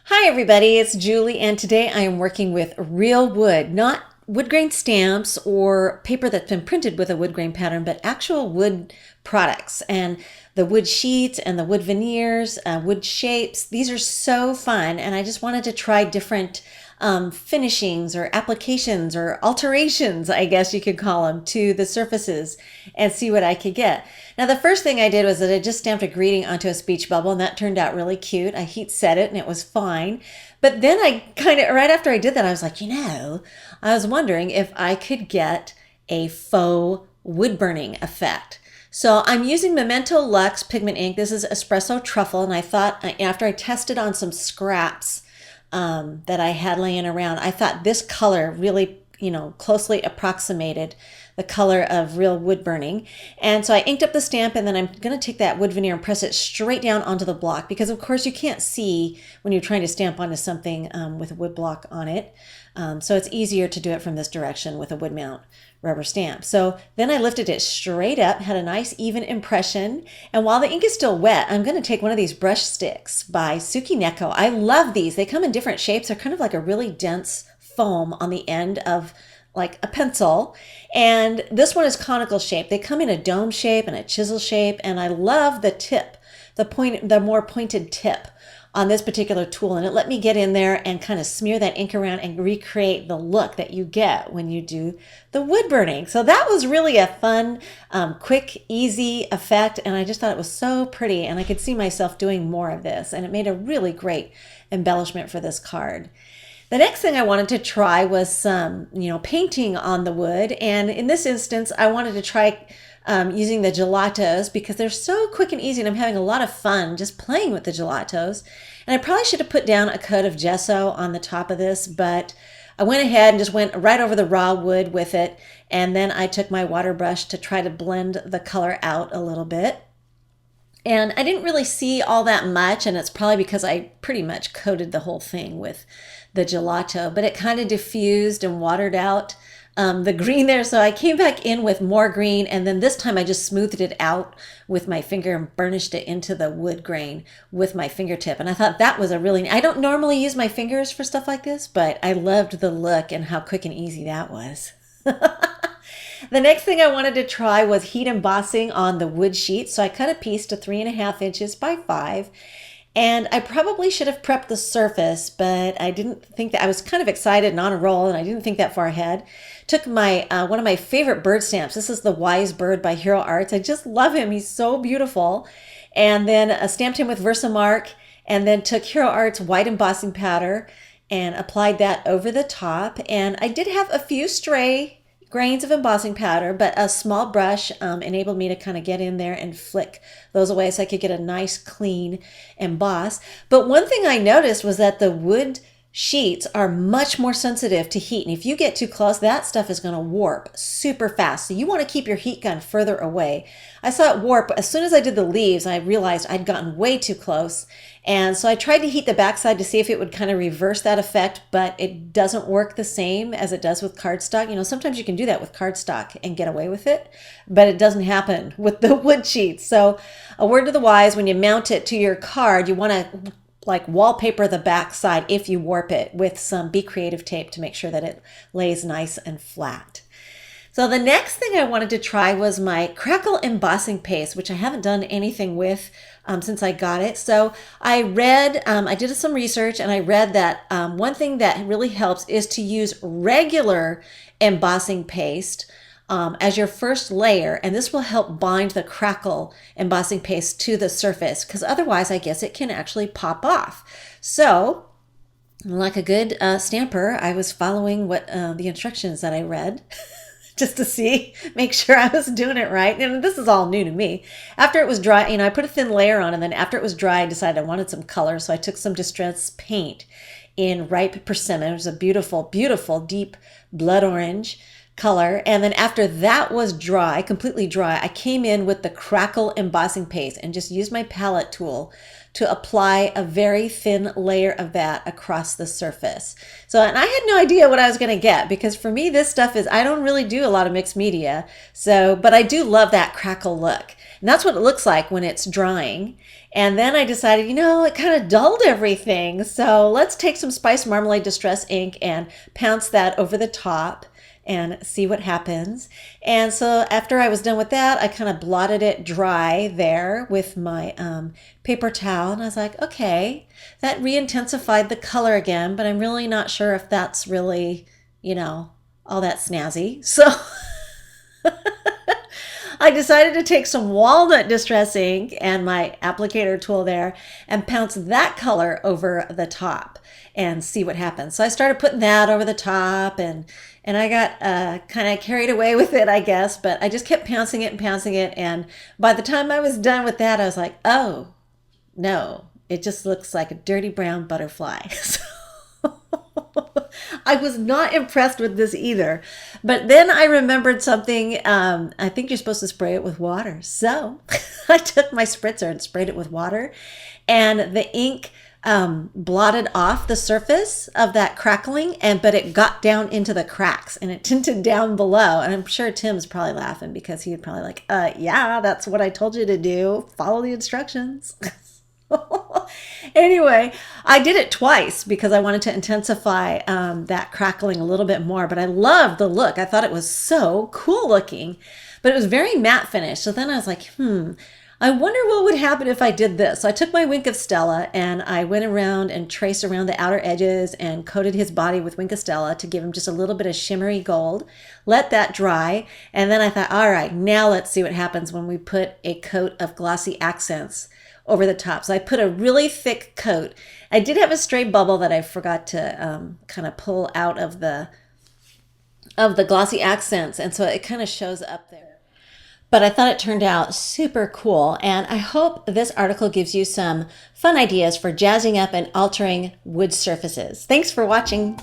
Hi everybody, it's Julie and today I am working with real wood, not wood grain stamps or paper that's been printed with a wood grain pattern, but actual wood products and the wood sheets and the wood veneers, wood shapes. These are so fun and I just wanted to try different finishings or applications or alterations, I guess you could call them, to the surfaces and see what I could get. Now, the first thing I did was that I just stamped a greeting onto a speech bubble, and that turned out really cute. I heat set it, and it was fine. But then I kind of, right after I did that, I was like, I was wondering if I could get a faux wood burning effect. So I'm using Memento Luxe pigment ink. This is Espresso Truffle, and I thought after I tested on some scraps that I had laying around, I thought this color really, closely approximated the color of real wood burning. And so I inked up the stamp, and then I'm going to take that wood veneer and press it straight down onto the block because of course you can't see when you're trying to stamp onto something with a wood block on it. So it's easier to do it from this direction with a wood mount rubber stamp. So then I lifted it straight up, had a nice even impression. And while the ink is still wet, I'm going to take one of these brush sticks by Sukineko. I love these. They come in different shapes. They're kind of like a really dense foam on the end of like a pencil. And this one is conical shape. They come in a dome shape and a chisel shape. And I love the tip, the more pointed tip on this particular tool, and it let me get in there and kind of smear that ink around and recreate the look that you get when you do the wood burning. So that was really a fun, quick, easy effect, and I just thought it was so pretty, and I could see myself doing more of this, and it made a really great embellishment for this card. The next thing I wanted to try was some, painting on the wood, and in this instance, I wanted to try using the gelatos because they're so quick and easy, and I'm having a lot of fun just playing with the gelatos. And I probably should have put down a coat of gesso on the top of this, but I went ahead and just went right over the raw wood with it, and then I took my water brush to try to blend the color out a little bit. And I didn't really see all that much, and it's probably because I pretty much coated the whole thing with the gelato, but it kind of diffused and watered out the green there. So I came back in with more green, and then this time I just smoothed it out with my finger and burnished it into the wood grain with my fingertip. And I thought that was I don't normally use my fingers for stuff like this, but I loved the look and how quick and easy that was. The next thing I wanted to try was heat embossing on the wood sheet. So I cut a piece to 3.5 inches by 5. And I probably should have prepped the surface, but I didn't think that. I was kind of excited and on a roll, and I didn't think that far ahead. Took my one of my favorite bird stamps. This is the Wise Bird by Hero Arts. I just love him. He's so beautiful. And then stamped him with Versamark, and then took Hero Arts white embossing powder and applied that over the top. And I did have a few stray grains of embossing powder, but a small brush enabled me to kind of get in there and flick those away so I could get a nice clean emboss. But one thing I noticed was that the wood sheets are much more sensitive to heat, and if you get too close, that stuff is going to warp super fast. So you want to keep your heat gun further away. I saw it warp as soon as I did the leaves. I realized I'd gotten way too close, and so I tried to heat the backside to see if it would kind of reverse that effect, but it doesn't work the same as it does with cardstock. Sometimes you can do that with cardstock and get away with it, but it doesn't happen with the wood sheets. So a word to the wise: when you mount it to your card, you want to like wallpaper the back side if you warp it with some Be Creative tape to make sure that it lays nice and flat. So the next thing I wanted to try was my Crackle Embossing paste, which I haven't done anything with since I got it. So I read, I did some research, and I read that one thing that really helps is to use regular embossing paste as your first layer, and this will help bind the Crackle embossing paste to the surface, because otherwise I guess it can actually pop off. So like a good stamper, I was following what the instructions that I read just to make sure I was doing it right. And this is all new to me. After it was dry, I put a thin layer on, and then after it was dry, I decided I wanted some color, so I took some distress paint in ripe persimmon. It was a beautiful, beautiful deep blood orange color. And then after that was dry, completely dry, I came in with the Crackle embossing paste and just used my palette tool to apply a very thin layer of that across the surface. So, and I had no idea what I was going to get, because for me, this stuff I don't really do a lot of mixed media. So, but I do love that Crackle look. And that's what it looks like when it's drying. And then I decided, it kind of dulled everything. So let's take some Spice Marmalade Distress ink and pounce that over the top and see what happens. And so after I was done with that, I kind of blotted it dry there with my paper towel. And I was like, okay, that re-intensified the color again, but I'm really not sure if that's really, all that snazzy. So I decided to take some walnut distress ink and my applicator tool there and pounce that color over the top and see what happens. So I started putting that over the top, and I got kind of carried away with it, I guess, but I just kept pouncing it and pouncing it. And by the time I was done with that, I was like, oh, no, it just looks like a dirty brown butterfly. I was not impressed with this either. But then I remembered something. I think you're supposed to spray it with water. So I took my spritzer and sprayed it with water, and the ink blotted off the surface of that crackling, but it got down into the cracks and it tinted down below. And I'm sure Tim's probably laughing because he'd probably like, yeah, that's what I told you to do. Follow the instructions. Anyway, I did it twice because I wanted to intensify that crackling a little bit more, but I loved the look. I thought it was so cool looking, but it was very matte finish. So then I was like, I wonder what would happen if I did this. So I took my Wink of Stella and I went around and traced around the outer edges and coated his body with Wink of Stella to give him just a little bit of shimmery gold. Let that dry. And then I thought, all right, now let's see what happens when we put a coat of glossy accents over the top. So I put a really thick coat. I did have a stray bubble that I forgot to kind of pull out of the glossy accents, and so it kind of shows up there. But I thought it turned out super cool, and I hope this article gives you some fun ideas for jazzing up and altering wood surfaces. Thanks for watching.